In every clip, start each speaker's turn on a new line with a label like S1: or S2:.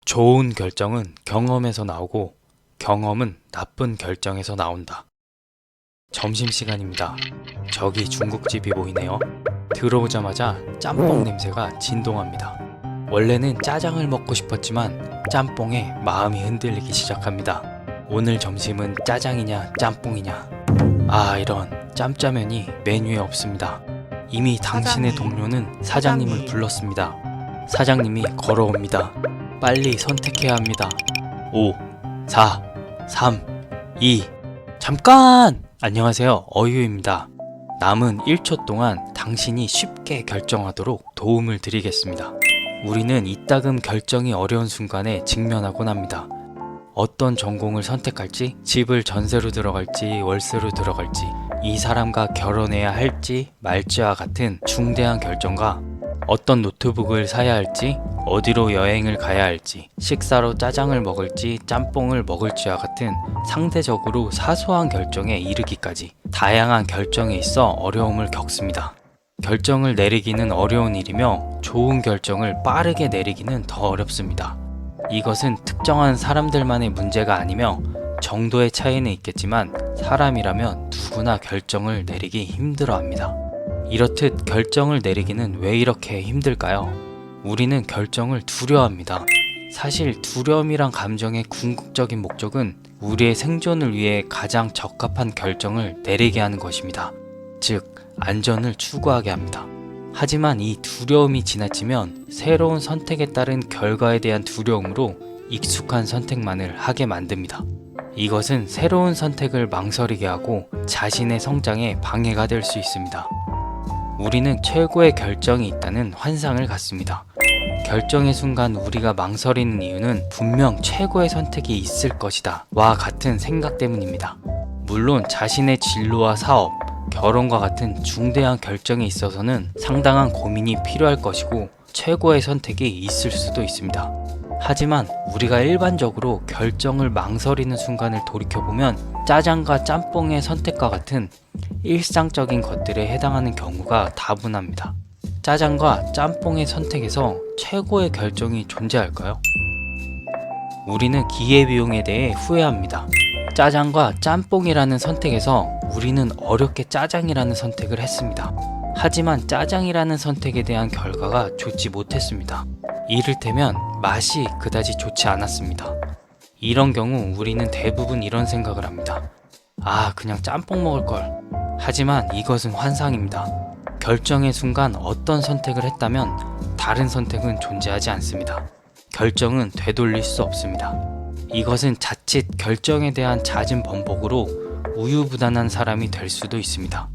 S1: 좋은 결정은 경험에서 나오고 경험은 나쁜 결정에서 나온다. 점심시간입니다. 저기 중국집이 보이네요. 들어오자마자 짬뽕 냄새가 진동합니다. 원래는 짜장을 먹고 싶었지만 짬뽕에 마음이 흔들리기 시작합니다. 오늘 점심은 짜장이냐 짬뽕이냐. 아, 이런 짬짜면이 메뉴에 없습니다. 이미 당신의 동료는 사장님을 불렀습니다. 사장님이 걸어옵니다. 빨리 선택해야 합니다. 5, 4, 3, 2. 잠깐! 안녕하세요. 어유입니다. 남은 1초 동안 당신이 쉽게 결정하도록 도움을 드리겠습니다. 우리는 이따금 결정이 어려운 순간에 직면하곤 합니다. 어떤 전공을 선택할지, 집을 전세로 들어갈지, 월세로 들어갈지, 이 사람과 결혼해야 할지 말지와 같은 중대한 결정과 어떤 노트북을 사야 할지, 어디로 여행을 가야 할지, 식사로 짜장을 먹을지 짬뽕을 먹을지와 같은 상대적으로 사소한 결정에 이르기까지 다양한 결정에 있어 어려움을 겪습니다. 결정을 내리기는 어려운 일이며 좋은 결정을 빠르게 내리기는 더 어렵습니다. 이것은 특정한 사람들만의 문제가 아니며 정도의 차이는 있겠지만 사람이라면 누구나 결정을 내리기 힘들어합니다. 이렇듯 결정을 내리기는 왜 이렇게 힘들까요? 우리는 결정을 두려워합니다. 사실 두려움이란 감정의 궁극적인 목적은 우리의 생존을 위해 가장 적합한 결정을 내리게 하는 것입니다. 즉, 안전을 추구하게 합니다. 하지만 이 두려움이 지나치면 새로운 선택에 따른 결과에 대한 두려움으로 익숙한 선택만을 하게 만듭니다. 이것은 새로운 선택을 망설이게 하고 자신의 성장에 방해가 될 수 있습니다. 우리는 최고의 결정이 있다는 환상을 갖습니다. 결정의 순간 우리가 망설이는 이유는 분명 최고의 선택이 있을 것이다 와 같은 생각 때문입니다. 물론 자신의 진로와 사업, 결혼과 같은 중대한 결정에 있어서는 상당한 고민이 필요할 것이고 최고의 선택이 있을 수도 있습니다. 하지만 우리가 일반적으로 결정을 망설이는 순간을 돌이켜보면 짜장과 짬뽕의 선택과 같은 일상적인 것들에 해당하는 경우가 다분합니다. 짜장과 짬뽕의 선택에서 최고의 결정이 존재할까요? 우리는 기회비용에 대해 후회합니다. 짜장과 짬뽕이라는 선택에서 우리는 어렵게 짜장이라는 선택을 했습니다. 하지만 짜장이라는 선택에 대한 결과가 좋지 못했습니다. 이를테면 맛이 그다지 좋지 않았습니다. 이런 경우 우리는 대부분 이런 생각을 합니다. 아, 그냥 짬뽕 먹을 걸. 하지만 이것은 환상입니다. 결정의 순간 어떤 선택을 했다면 다른 선택은 존재하지 않습니다. 결정은 되돌릴 수 없습니다. 이것은 자칫 결정에 대한 잦은 번복으로 우유부단한 사람이 될 수도 있습니다.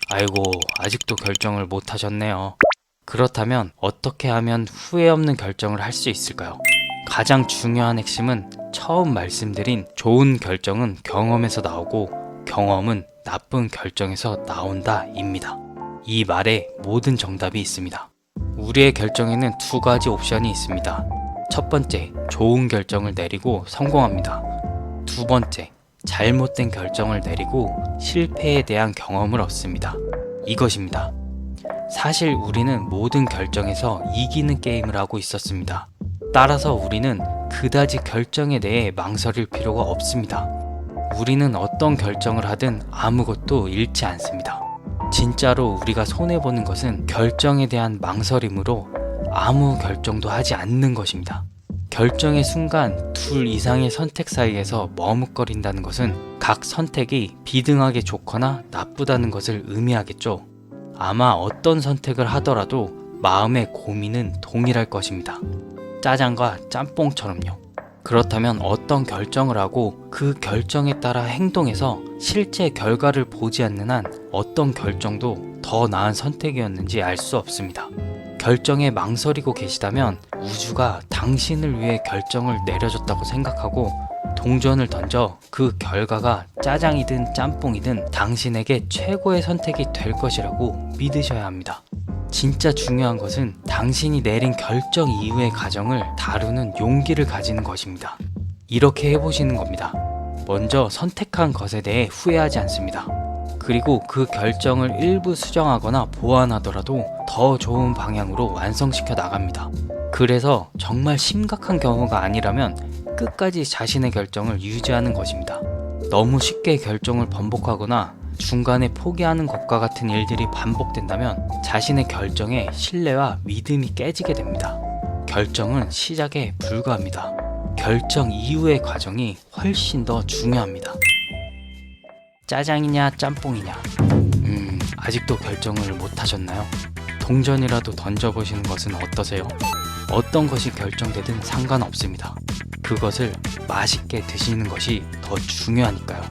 S1: 아이고, 아직도 결정을 못 하셨네요. 그렇다면 어떻게 하면 후회 없는 결정을 할 수 있을까요? 가장 중요한 핵심은 처음 말씀드린 좋은 결정은 경험에서 나오고 경험은 나쁜 결정에서 나온다 입니다. 이 말에 모든 정답이 있습니다. 우리의 결정에는 두 가지 옵션이 있습니다. 첫 번째, 좋은 결정을 내리고 성공합니다. 두 번째, 잘못된 결정을 내리고 실패에 대한 경험을 얻습니다. 이것입니다. 사실 우리는 모든 결정에서 이기는 게임을 하고 있었습니다. 따라서 우리는 그다지 결정에 대해 망설일 필요가 없습니다. 우리는 어떤 결정을 하든 아무것도 잃지 않습니다. 진짜로 우리가 손해보는 것은 결정에 대한 망설임으로 아무 결정도 하지 않는 것입니다. 결정의 순간 둘 이상의 선택 사이에서 머뭇거린다는 것은 각 선택이 비등하게 좋거나 나쁘다는 것을 의미하겠죠. 아마 어떤 선택을 하더라도 마음의 고민은 동일할 것입니다. 짜장과 짬뽕처럼요. 그렇다면 어떤 결정을 하고 그 결정에 따라 행동해서 실제 결과를 보지 않는 한 어떤 결정도 더 나은 선택이었는지 알 수 없습니다. 결정에 망설이고 계시다면 우주가 당신을 위해 결정을 내려줬다고 생각하고 동전을 던져 그 결과가 짜장이든 짬뽕이든 당신에게 최고의 선택이 될 것이라고 믿으셔야 합니다. 진짜 중요한 것은 당신이 내린 결정 이후의 과정을 다루는 용기를 가지는 것입니다. 이렇게 해보시는 겁니다. 먼저 선택한 것에 대해 후회하지 않습니다. 그리고 그 결정을 일부 수정하거나 보완하더라도 더 좋은 방향으로 완성시켜 나갑니다. 그래서 정말 심각한 경우가 아니라면 끝까지 자신의 결정을 유지하는 것입니다. 너무 쉽게 결정을 번복하거나 중간에 포기하는 것과 같은 일들이 반복된다면 자신의 결정에 신뢰와 믿음이 깨지게 됩니다. 결정은 시작에 불과합니다. 결정 이후의 과정이 훨씬 더 중요합니다. 짜장이냐 짬뽕이냐? 아직도 결정을 못 하셨나요? 동전이라도 던져보시는 것은 어떠세요? 어떤 것이 결정되든 상관없습니다. 그것을 맛있게 드시는 것이 더 중요하니까요.